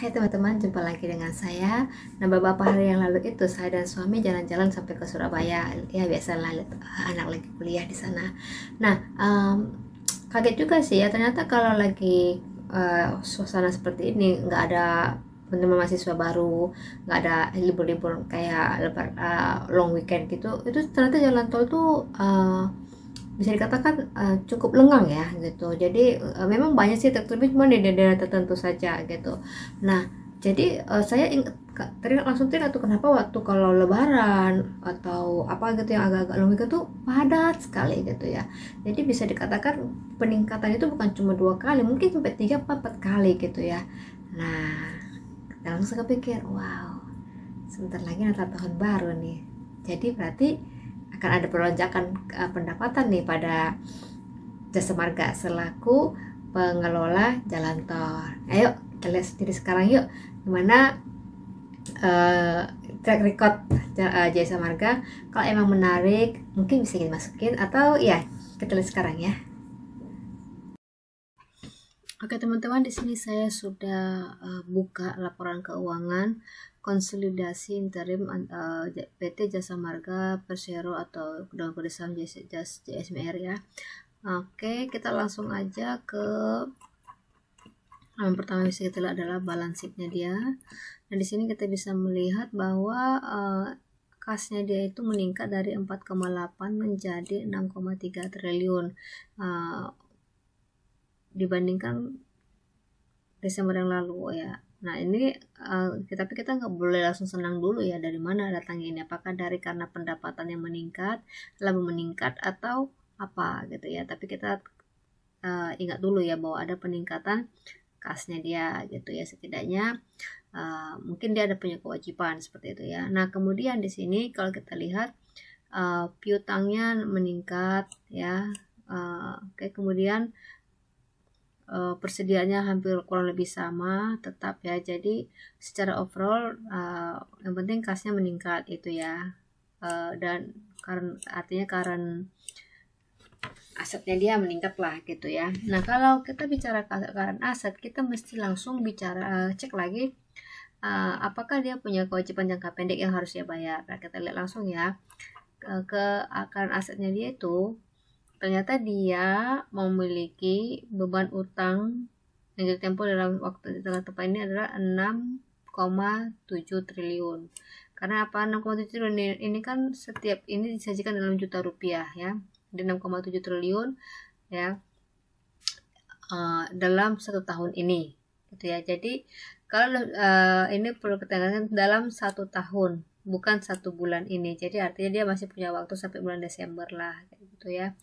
Hai teman-teman, jumpa lagi dengan saya. Nah, beberapa hari yang lalu itu saya dan suami jalan-jalan sampai ke Surabaya. Ya biasalah lihat anak lagi kuliah di sana. Nah, kaget juga sih ya, ternyata kalau lagi suasana seperti ini nggak ada teman-teman mahasiswa baru, nggak ada libur-libur kayak long weekend gitu, itu ternyata jalan tol tuh bisa dikatakan cukup lengang ya gitu. Jadi memang banyak sih tertutup cuma di daerah tertentu saja gitu. Nah, jadi saya langsung teringat tuh kenapa waktu kalau lebaran atau apa gitu yang agak-agak long weekend tuh padat sekali gitu ya. Jadi bisa dikatakan peningkatan itu bukan cuma 2 kali, mungkin sampai 3, 4 kali gitu ya. Nah, kita langsung kepikir, wow, sebentar lagi Natal tahun baru nih. Jadi berarti akan ada pelonjakan pendapatan nih pada Jasa Marga selaku pengelola jalan tol. Ayo kita lihat sendiri sekarang yuk, gimana track record Jasa Marga. Kalau emang menarik, mungkin bisa dimasukin atau ya kita lihat sekarang ya. Oke teman-teman, di sini saya sudah buka laporan keuangan konsolidasi interim PT Jasa Marga Persero atau dengan kode saham JSMR ya. Oke, kita langsung aja ke yang pertama bisa kita lihat adalah balance sheet-nya dia. Nah, di sini kita bisa melihat bahwa kasnya dia itu meningkat dari 4,8 menjadi 6,3 triliun dibandingkan Desember yang lalu ya. Nah ini tapi kita nggak boleh langsung senang dulu ya, dari mana datangnya ini, apakah dari karena pendapatan yang meningkat, laba meningkat atau apa gitu ya. Tapi kita ingat dulu ya bahwa ada peningkatan kasnya dia gitu ya, setidaknya mungkin dia ada punya kewajiban seperti itu ya. Nah kemudian di sini kalau kita lihat piutangnya meningkat ya. Oke, kemudian persediaannya hampir kurang lebih sama tetap ya. Jadi secara overall yang penting kasnya meningkat itu ya. Dan artinya current asetnya dia meningkat lah gitu ya. Nah kalau kita bicara current aset, kita mesti langsung bicara cek lagi apakah dia punya kewajiban jangka pendek yang harus dia bayar. Nah kita lihat langsung ya ke current asetnya dia itu. Ternyata dia memiliki beban utang yang jatuh tempo dalam waktu tepat ini adalah 6,7 triliun. Karena apa 6,7 triliun ini kan setiap ini disajikan dalam juta rupiah ya. Di 6,7 triliun ya dalam 1 tahun ini gitu ya. Jadi kalau ini perlu kita ingatkan dalam 1 tahun, bukan 1 bulan ini. Jadi artinya dia masih punya waktu sampai bulan Desember lah gitu ya.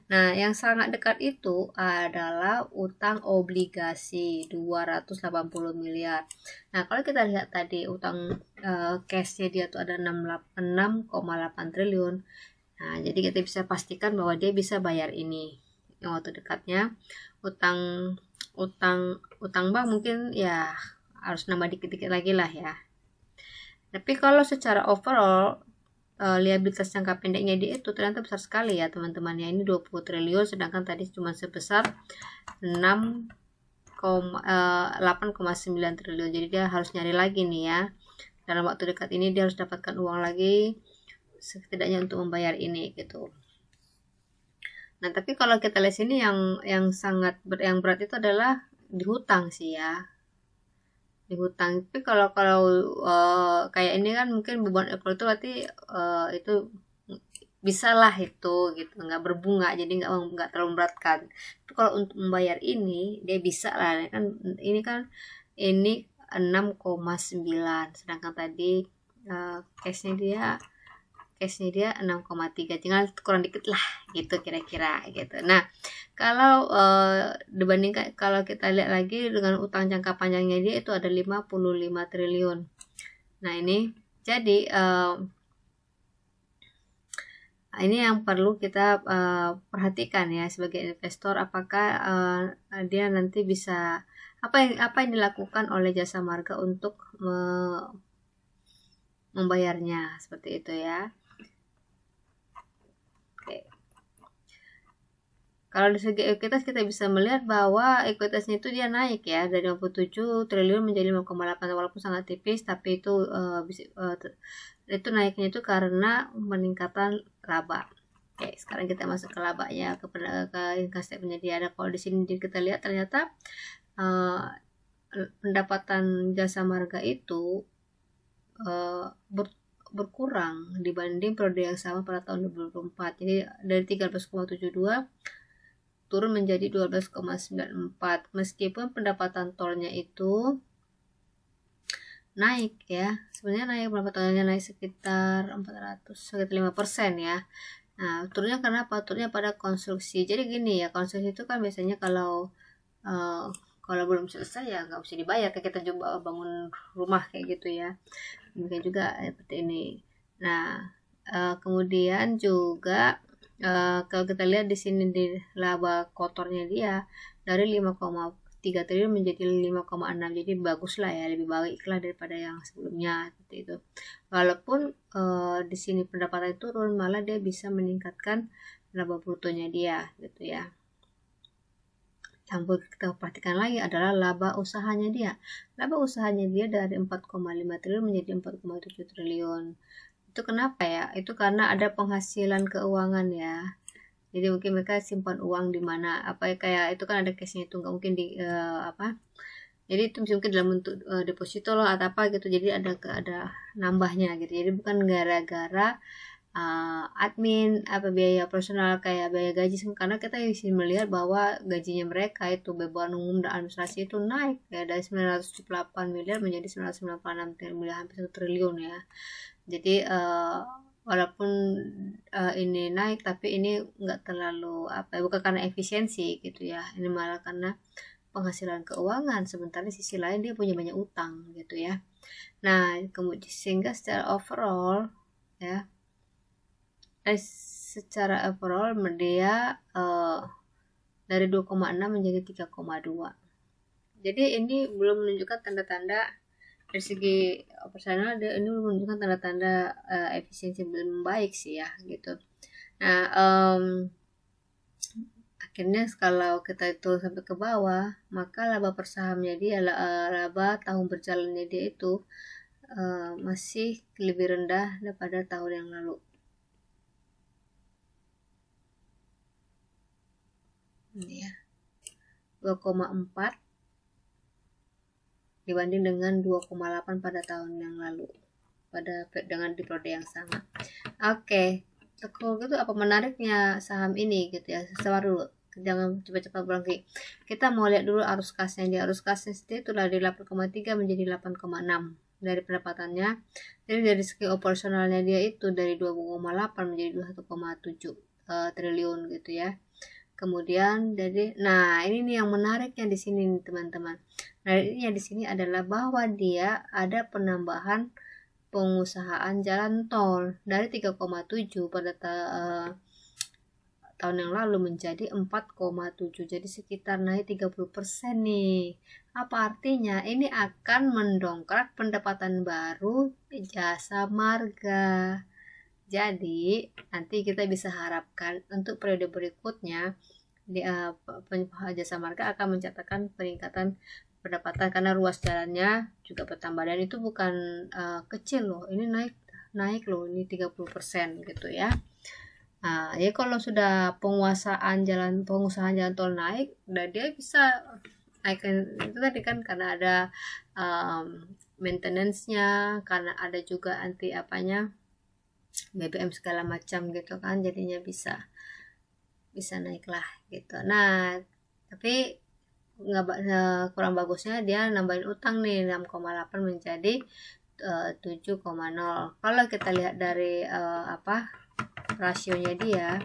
Nah yang sangat dekat itu adalah utang obligasi 280 miliar. Nah kalau kita lihat tadi utang cashnya dia tuh ada 6,8 triliun. Nah jadi kita bisa pastikan bahwa dia bisa bayar ini yang waktu dekatnya. Utang bank mungkin ya harus nambah dikit-dikit lagi lah ya. Tapi kalau secara overall liabilitas jangka pendeknya dia itu ternyata besar sekali ya teman-teman ya. Ini 20 triliun sedangkan tadi cuma sebesar 8,9 triliun. Jadi dia harus nyari lagi nih ya. Dalam waktu dekat ini dia harus dapatkan uang lagi setidaknya untuk membayar ini gitu. Nah, tapi kalau kita lihat sini yang sangat yang berat itu adalah di hutang sih ya. Di hutang. Tapi kalau kayak ini kan mungkin beban ekor itu berarti itu bisa lah itu gitu, nggak berbunga, jadi nggak terlalu memberatkan. Tapi kalau untuk membayar ini dia bisa lah kan, ini kan ini 6,9 sedangkan tadi cashnya dia 6,3, tinggal kurang dikit lah gitu kira-kira gitu. Nah kalau dibandingkan kalau kita lihat lagi dengan utang jangka panjangnya dia itu ada 55 triliun. Nah ini jadi ini yang perlu kita perhatikan ya sebagai investor, apakah dia nanti bisa apa yang dilakukan oleh Jasa Marga untuk membayarnya seperti itu ya. Oke. Kalau dari segi ekuitas kita bisa melihat bahwa ekuitasnya itu dia naik ya dari 57 triliun menjadi 5,8, walaupun sangat tipis, tapi itu itu naiknya itu karena peningkatan laba. Oke, sekarang kita masuk ke labanya, ke income statement-nya dia. Ada kalau di sini kita lihat ternyata pendapatan jasa marga itu berkurang dibanding periode yang sama pada tahun 2024. Jadi dari 13,72 turun menjadi 12,94. Meskipun pendapatan tolnya itu naik ya, sebenarnya naik, pendapatannya naik sekitar 5% ya. Nah, turunnya karena apa? Turunnya pada konstruksi. Jadi gini ya, konstruksi itu kan biasanya kalau belum selesai ya nggak bisa dibayar, kayak kita coba bangun rumah kayak gitu ya. Mungkin juga seperti ini. Nah, kemudian juga kalau kita lihat di sini di laba kotornya dia dari 5,3 triliun menjadi 5,6, jadi bagus lah ya, lebih baik lah daripada yang sebelumnya seperti itu. Walaupun di sini pendapatan turun, malah dia bisa meningkatkan laba brutonya dia gitu ya. Yang perlu kita perhatikan lagi adalah laba usahanya dia. Laba usahanya dia dari 4,5 triliun menjadi 4,7 triliun. Itu kenapa ya? Itu karena ada penghasilan keuangan ya. Jadi mungkin mereka simpan uang di mana, apa ya, kayak itu kan ada case-nya itu, nggak mungkin di jadi itu bisa mungkin dalam bentuk deposito loh atau apa gitu. Jadi ada nambahnya gitu. Jadi bukan gara-gara admin apa biaya personal kayak biaya gaji, karena kita bisa melihat bahwa gajinya mereka itu beban umum dan administrasi itu naik ya dari 978 miliar menjadi 996 miliar, hampir 1 triliun ya. Jadi walaupun ini naik, tapi ini nggak terlalu bukan karena efisiensi gitu ya, ini malah karena penghasilan keuangan, sementara di sisi lain dia punya banyak utang gitu ya. Nah, kemudian sehingga secara overall ya, secara overall dia dari 2,6 menjadi 3,2. Jadi ini belum menunjukkan tanda-tanda dari segi operasional, ini belum menunjukkan tanda-tanda efisiensi belum baik sih ya gitu. Nah, akhirnya kalau kita itu sampai ke bawah, maka laba per sahamnya dia, laba tahun berjalannya dia itu masih lebih rendah daripada tahun yang lalu. Ini ya, 2,4 dibanding dengan 2,8 pada tahun yang lalu dengan di periode yang sama. Oke, kalau gitu apa menariknya saham ini gitu ya. Sabar dulu, jangan cepat-cepat berhenti. Kita mau lihat dulu arus kasnya. Di arus kasnya itu dari 8,3 menjadi 8,6 dari pendapatannya. Jadi dari segi operasionalnya dia itu dari 2,8 menjadi 1,7 triliun gitu ya. Kemudian nah ini nih yang menariknya di sini nih teman-teman. Menariknya di sini adalah bahwa dia ada penambahan pengusahaan jalan tol dari 3,7 pada tahun yang lalu menjadi 4,7. Jadi sekitar naik 30% nih. Apa artinya? Ini akan mendongkrak pendapatan baru jasa marga. Jadi nanti kita bisa harapkan untuk periode berikutnya di jasa marga akan mencatatkan peningkatan pendapatan karena ruas jalannya juga bertambah, dan itu bukan kecil loh, ini naik loh, ini 30% gitu ya. Nah, ya kalau sudah pengusahaan jalan tol naik, dan dia bisa naikkan itu tadi kan karena ada maintenance-nya, karena ada juga anti BBM segala macam gitu kan, jadinya bisa naik lah gitu. Nah, tapi kurang bagusnya dia nambahin utang nih 6,8 menjadi 7,0. Kalau kita lihat dari rasionya dia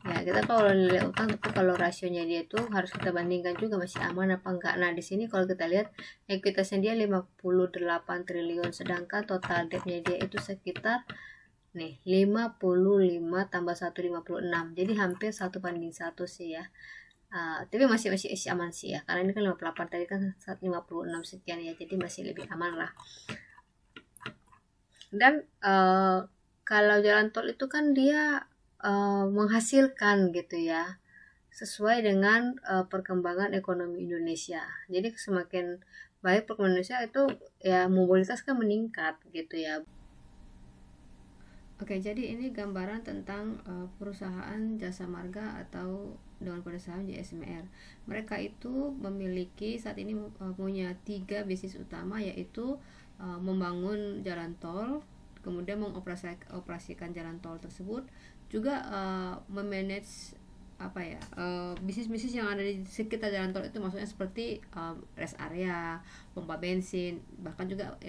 ya, kita kalau lihat utang, tapi kalau rasionya dia tuh harus kita bandingkan juga masih aman apa enggak. Nah, di sini kalau kita lihat ekuitasnya dia 58 triliun, sedangkan total debtnya dia itu sekitar 55 tambah 1 56, jadi hampir 1:1 sih ya. Tapi masih aman sih ya, karena ini kan 58 tadi kan 56 sekian ya, jadi masih lebih aman lah. Dan kalau jalan tol itu kan dia menghasilkan gitu ya, sesuai dengan perkembangan ekonomi Indonesia. Jadi semakin baik perkembangan Indonesia itu ya mobilitas kan meningkat gitu ya. Oke, jadi ini gambaran tentang perusahaan Jasa Marga atau dengan kode saham JSMR. Mereka itu memiliki saat ini punya 3 bisnis utama, yaitu membangun jalan tol, kemudian mengoperasikan jalan tol tersebut, juga memanage bisnis-bisnis yang ada di sekitar jalan tol itu, maksudnya seperti rest area, pompa bensin, bahkan juga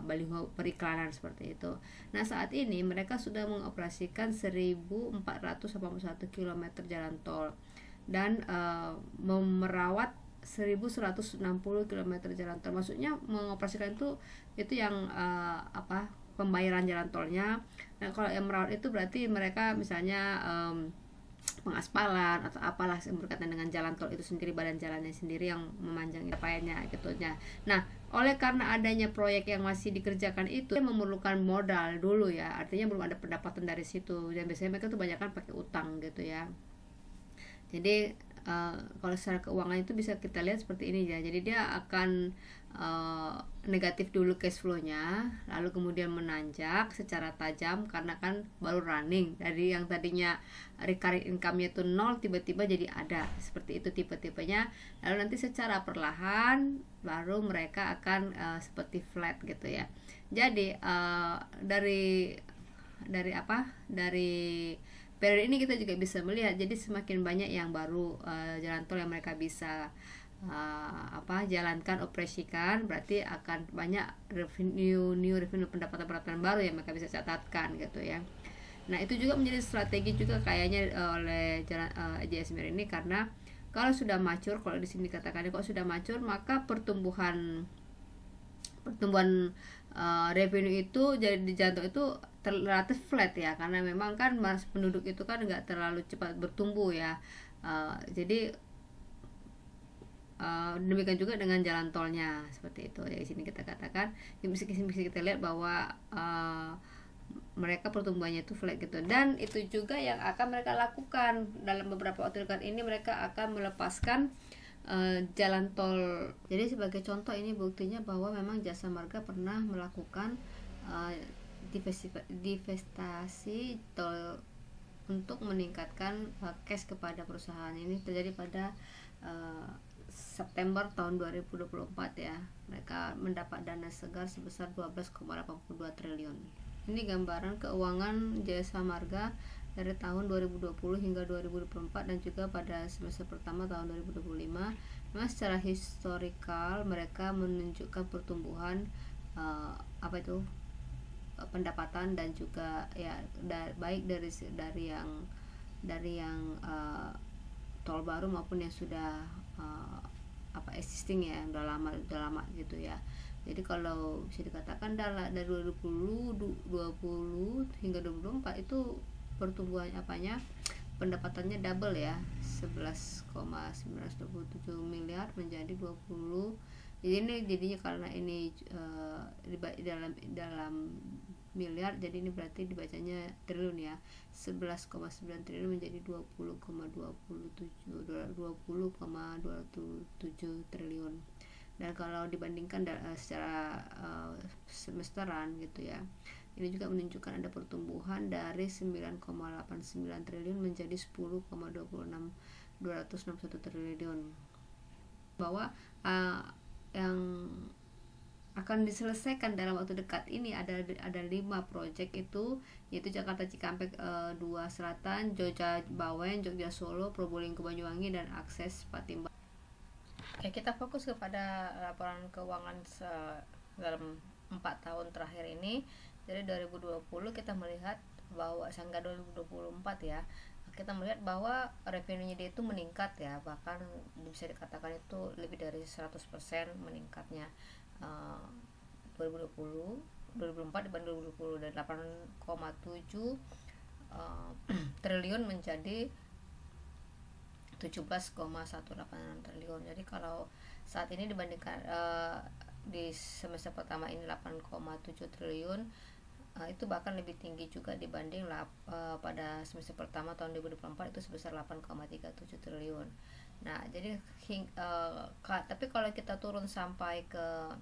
baliho periklanan seperti itu. Nah, saat ini mereka sudah mengoperasikan 1.481 km jalan tol dan memerawat 1.160 km jalan tol. Maksudnya mengoperasikan itu yang pembayaran jalan tolnya. Nah, kalau yang merawat itu berarti mereka misalnya pengaspalan atau apalah yang berkaitan dengan jalan tol itu sendiri, badan jalannya sendiri yang memanjang capaiannya gitu ya. Nah, oleh karena adanya proyek yang masih dikerjakan itu memerlukan modal dulu ya, artinya belum ada pendapatan dari situ, dan biasanya mereka tuh banyakkan pakai utang gitu ya. Jadi kalau secara keuangan itu bisa kita lihat seperti ini ya. Jadi dia akan negatif dulu cash flow-nya, lalu kemudian menanjak secara tajam karena kan baru running. Dari yang tadinya recurring income-nya itu 0 tiba-tiba jadi ada. Seperti itu tipe-tipenya. Lalu nanti secara perlahan baru mereka akan seperti flat gitu ya. Jadi dari periode ini kita juga bisa melihat, jadi semakin banyak yang baru jalan tol yang mereka bisa jalankan, operasikan, berarti akan banyak new revenue, pendapatan baru yang mereka bisa catatkan gitu ya. Nah, itu juga menjadi strategi juga kayaknya oleh JSMR ini, karena kalau sudah mature, kalau di sini katakannya kalau sudah mature, maka pertumbuhan revenue itu jadi di jantung itu relatif flat ya, karena memang kan penduduk itu kan nggak terlalu cepat bertumbuh ya. Jadi demikian juga dengan jalan tolnya seperti itu ya. Di sini kita katakan, bisa kita lihat bahwa mereka pertumbuhannya itu flat gitu, dan itu juga yang akan mereka lakukan dalam beberapa waktu dekat ini. Mereka akan melepaskan jalan tol. Jadi sebagai contoh ini buktinya bahwa memang Jasa Marga pernah melakukan divestasi tol untuk meningkatkan cash kepada perusahaan. Ini terjadi pada September tahun 2024 ya. Mereka mendapat dana segar sebesar 12,82 triliun. Ini gambaran keuangan Jasa Marga dari tahun 2020 hingga 2024 dan juga pada semester pertama tahun 2025. Memang secara historikal mereka menunjukkan pertumbuhan pendapatan dan juga ya baik dari yang tol baru maupun yang sudah existing ya, udah lama gitu ya. Jadi kalau bisa dikatakan dari 2020 hingga 2024 itu pertumbuhan pendapatannya double ya, 11,927 miliar menjadi 20. Jadi ini jadinya karena ini dalam miliar, jadi ini berarti dibacanya triliun ya. 11,9 triliun menjadi 20,27 triliun. Dan kalau dibandingkan secara semesteran gitu ya, ini juga menunjukkan ada pertumbuhan dari 9,89 triliun menjadi 10,261 triliun. Bahwa yang akan diselesaikan dalam waktu dekat ini ada 5 proyek itu, yaitu Jakarta Cikampek 2 Selatan, Jogja Bawen, Jogja Solo, Probolinggo Banyuwangi, dan akses Patimban. Oke, kita fokus kepada laporan keuangan dalam 4 tahun terakhir ini. Jadi 2020 kita melihat bahwa hingga 2024 ya, kita melihat bahwa revenue-nya dia itu meningkat ya, bahkan bisa dikatakan itu lebih dari 100% meningkatnya. 2024 dibanding 2020 dari 8,7 triliun menjadi 17,186 triliun. Jadi kalau saat ini dibandingkan di semester pertama ini 8,7 triliun, itu bahkan lebih tinggi juga dibanding pada semester pertama tahun 2024 itu sebesar 8,37 triliun. Nah, jadi tapi kalau kita turun sampai ke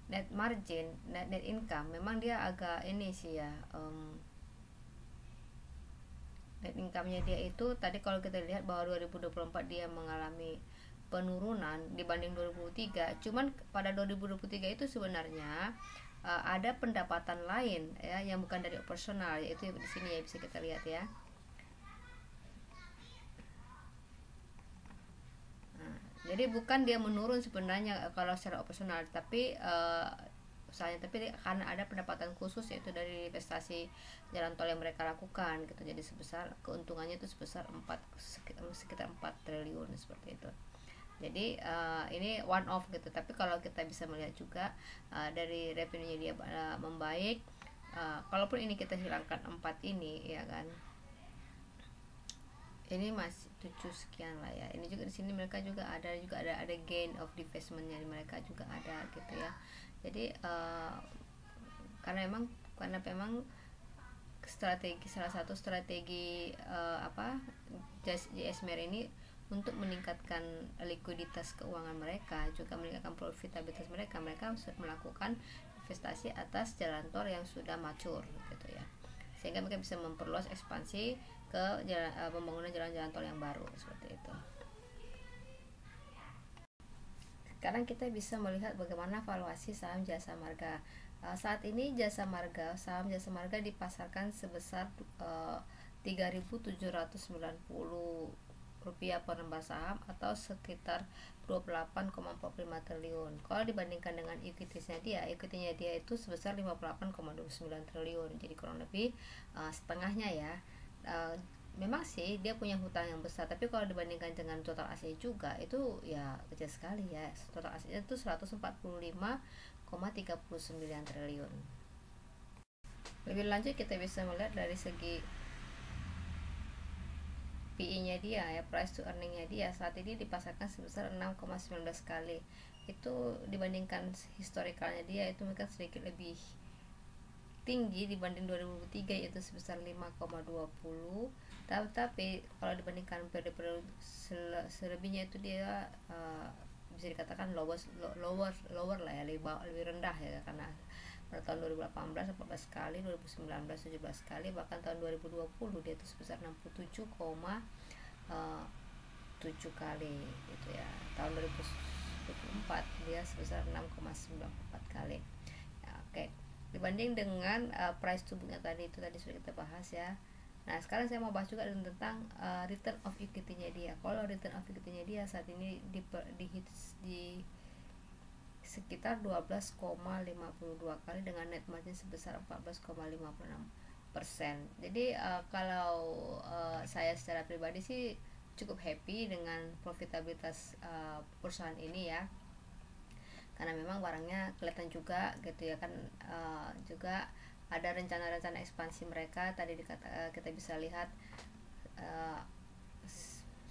net margin, net income, memang dia agak ini sih ya, net income-nya dia itu tadi kalau kita lihat bahwa 2024 dia mengalami penurunan dibanding 2023. Cuman pada 2023 itu sebenarnya ada pendapatan lain ya yang bukan dari operasional, yaitu di sini ya bisa kita lihat ya. Jadi bukan dia menurun sebenarnya kalau secara operasional, tapi usahanya, tapi karena ada pendapatan khusus yaitu dari investasi jalan tol yang mereka lakukan gitu. Jadi sebesar keuntungannya itu sebesar sekitar 4 triliun seperti itu. Jadi ini one off gitu. Tapi kalau kita bisa melihat juga dari revenue-nya dia membaik, kalaupun ini kita hilangkan 4 ini ya kan, ini masih 7 sekian lah ya. Ini juga di sini mereka juga ada gain of divestmentnya mereka juga ada gitu ya. Jadi karena memang salah satu strategi JS Mer ini untuk meningkatkan likuiditas keuangan mereka, juga meningkatkan profitabilitas mereka melakukan investasi atas jalan tol yang sudah mature gitu ya, sehingga mereka bisa memperluas ekspansi ke pembangunan jalan-jalan tol yang baru seperti itu. Sekarang kita bisa melihat bagaimana valuasi saham Jasa Marga. Saat ini saham Jasa Marga dipasarkan sebesar Rp3.790 per lembar saham atau sekitar 28,45 triliun. Kalau dibandingkan dengan equity-nya dia itu sebesar 58,29 triliun. Jadi kurang lebih setengahnya ya. Memang sih dia punya hutang yang besar, tapi kalau dibandingkan dengan total asetnya juga itu ya kecil sekali ya. Total asetnya itu 145,39 triliun. Lebih lanjut kita bisa melihat dari segi PE-nya dia ya, price to earning-nya dia saat ini dipasarkan sebesar 6,19 kali. Itu dibandingkan historikalnya dia itu mungkin sedikit lebih tinggi dibanding 2003 yaitu sebesar 5,20. Tapi kalau dibandingkan periode selebihnya itu dia bisa dikatakan lower lah ya, lebih rendah ya, karena pada tahun 2018 14 kali, 2019 17 kali, bahkan tahun 2020 dia itu sebesar 67,7 kali gitu ya. Tahun 2024 dia sebesar 6,94 kali ya, oke. Dibanding dengan price to book tadi sudah kita bahas ya. Nah, sekarang saya mau bahas juga tentang return of equity-nya dia. Kalau return of equity-nya dia saat ini di sekitar 12,52 kali dengan net margin sebesar 14,56%. Jadi kalau saya secara pribadi sih cukup happy dengan profitabilitas perusahaan ini ya, karena memang barangnya kelihatan juga gitu ya kan. Juga ada rencana-rencana ekspansi mereka tadi kita bisa lihat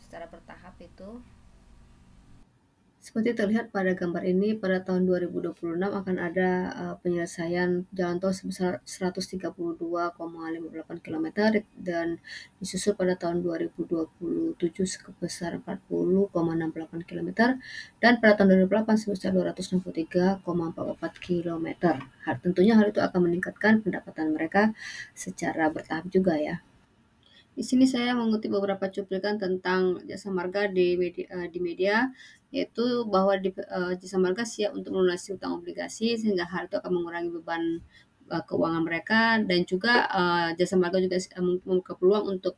secara bertahap itu. Seperti terlihat pada gambar ini, pada tahun 2026 akan ada penyelesaian jalan tol sebesar 132,58 km dan disusul pada tahun 2027 sebesar 40,68 km dan pada tahun 2028 sebesar 263,44 km. Tentunya hal itu akan meningkatkan pendapatan mereka secara bertahap juga ya. Di sini saya mengutip beberapa cuplikan tentang Jasa Marga di media, yaitu bahwa Jasa Marga siap untuk melunasi utang obligasi sehingga hal itu akan mengurangi beban keuangan mereka, dan juga Jasa Marga juga membuka peluang untuk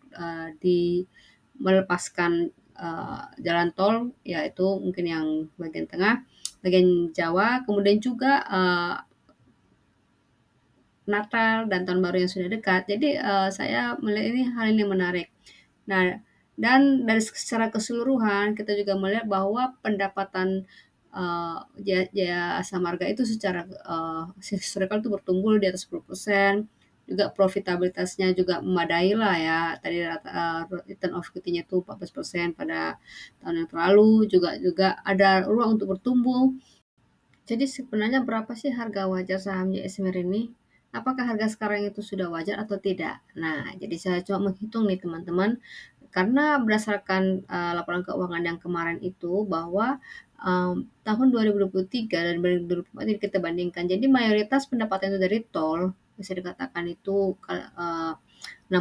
melepaskan jalan tol, yaitu mungkin yang bagian tengah, bagian Jawa, kemudian juga Natal dan Tahun Baru yang sudah dekat. Jadi saya melihat ini hal yang menarik. Nah, dan dari secara keseluruhan kita juga melihat bahwa pendapatan Jasa Marga itu secara historical itu bertumbuh di atas 10%. Juga profitabilitasnya juga memadai lah ya. Tadi return of equity-nya itu 14% pada tahun yang lalu. Juga ada ruang untuk bertumbuh. Jadi sebenarnya berapa sih harga wajar saham JS Mer ini? apakah harga sekarang itu sudah wajar atau tidak. Nah, jadi saya coba menghitung nih teman-teman, karena berdasarkan laporan keuangan yang kemarin itu bahwa tahun 2023 dan 2024 ini kita bandingkan. Jadi mayoritas pendapatan itu dari tol, bisa dikatakan itu 60%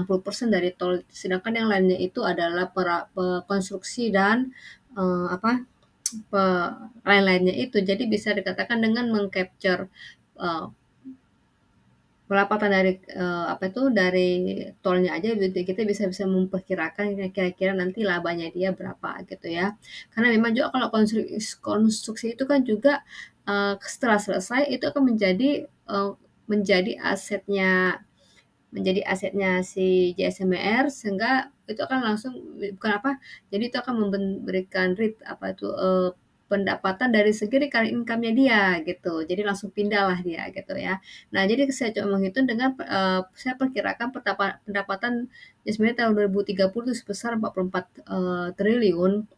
dari tol, sedangkan yang lainnya itu adalah konstruksi dan apa lain-lainnya itu. Jadi bisa dikatakan dengan mengcapture uh, pendapatan dari apa itu dari tolnya aja gitu, kita bisa bisa memperkirakan kira-kira nanti labanya dia berapa gitu ya. Karena memang juga kalau konstruksi itu kan juga setelah selesai itu akan menjadi asetnya si JSMR, sehingga itu akan langsung bukan apa, jadi itu akan memberikan apa itu pendapatan dari segi recurring income-nya dia gitu. Jadi langsung pindahlah dia gitu ya. Nah, jadi saya coba menghitung dengan saya perkirakan pendapatan JSMR tahun 2030 itu sebesar 44 triliun.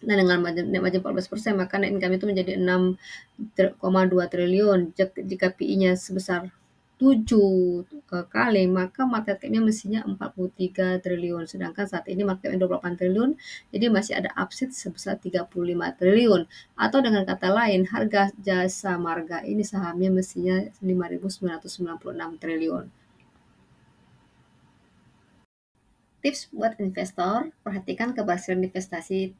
Nah, dengan margin 14%, maka net income itu menjadi 6,2 triliun. Jika PI-nya sebesar 7 kali, maka market cap-nya mestinya 43 triliun. Sedangkan saat ini market cap 28 triliun, jadi masih ada upside sebesar 35 triliun. Atau dengan kata lain, harga jasa marga ini sahamnya mestinya 5.996 triliun. Tips buat investor, perhatikan keberhasilan investasi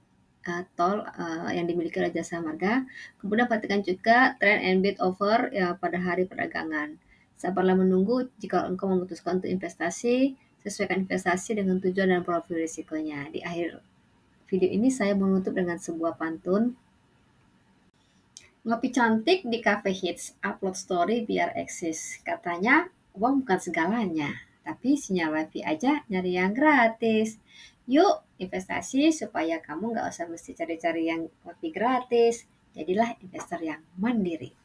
tol yang dimiliki oleh jasa marga. Kemudian perhatikan juga trend and bid offer ya, pada hari perdagangan. Sabarlah menunggu jika engkau memutuskan untuk investasi, sesuaikan investasi dengan tujuan dan profil risikonya. Di akhir video ini saya menutup dengan sebuah pantun. Ngopi cantik di cafe hits, upload story biar eksis. Katanya uang bukan segalanya, tapi sinyal wifi aja nyari yang gratis. Yuk investasi supaya kamu nggak usah mesti cari-cari yang wifi gratis. Jadilah investor yang mandiri.